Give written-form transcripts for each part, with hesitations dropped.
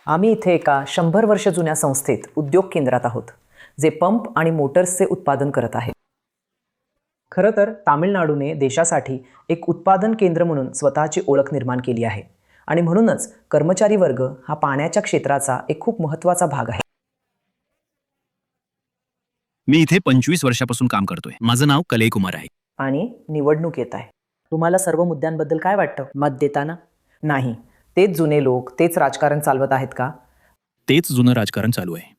आम्ही इथे एका 100 वर्ष जुन्या संस्थेत उद्योग केंद्रात आहोत, जे पंप आणि मोटर्सचे उत्पादन करत आहे. खरं तर तामिळनाडूने देशासाठी एक उत्पादन केंद्र म्हणून स्वतःची ओळख निर्माण केली आहे आणि म्हणूनच कर्मचारी वर्ग हा पाण्याच्या क्षेत्राचा एक खूप महत्त्वाचा भाग आहे. मी इथे 25 वर्षापासून काम करतोय. माझं नाव कलई कुमार आहे. आणि निवडणूक येत आहे. तुम्हाला सर्व मुद्द्यांबद्दल काय वाटतं मत देताना? नाही, तेच जुने लोक तेच राजकारण चालवत आहेत का? तेच जुनं राजकारण चालू आहे.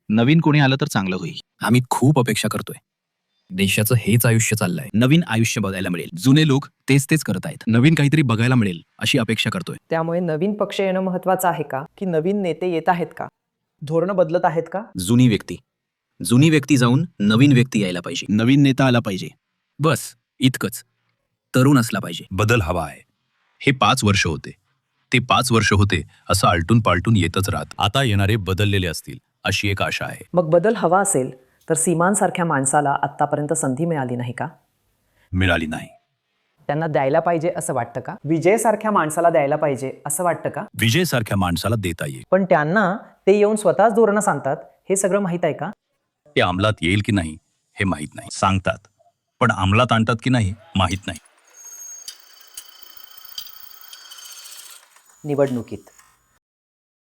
नवीन कोणी आलं तर चांगलं होईल. आम्ही खूप अपेक्षा करतोय. देशाचं हेच आयुष्य चाललंय. नवीन आयुष्य बघायला मिळेल. जुने लोक तेच तेच करत आहेत. नवीन काहीतरी बघायला मिळेल अशी अपेक्षा करतोय. त्यामुळे नवीन पक्ष येणं महत्त्वाचं आहे का, की नवीन नेते येत आहेत का? धोरणं बदलत आहेत का? जुनी व्यक्ती जाऊन नवीन व्यक्ती यायला पाहिजे. नवीन नेता आला पाहिजे. बस इतकंच. तरुण असला पाहिजे. बदल हवा आहे. हे 5 वर्ष होते, ते 5 वर्ष होते, असं आलटून पालटून येतच राहत. आता येणारे बदललेले असतील अशी एक आशा आहे. मग बदल हवा असेल तर सीमांसारख्या माणसाला आत्तापर्यंत संधी मिळाली नाही का? मिळाली नाही. त्यांना द्यायला पाहिजे असं वाटतं का? विजयसारख्या माणसाला द्यायला पाहिजे असं वाटतं का? विजय सारख्या माणसाला देता येईल. पण त्यांना ते येऊन स्वतःच धोरणं सांगतात हे सगळं माहीत आहे का? ते अंमलात येईल की नाही हे माहीत नाही. सांगतात, पण अंमलात आणतात की नाही माहीत नाही. निवडणुकीत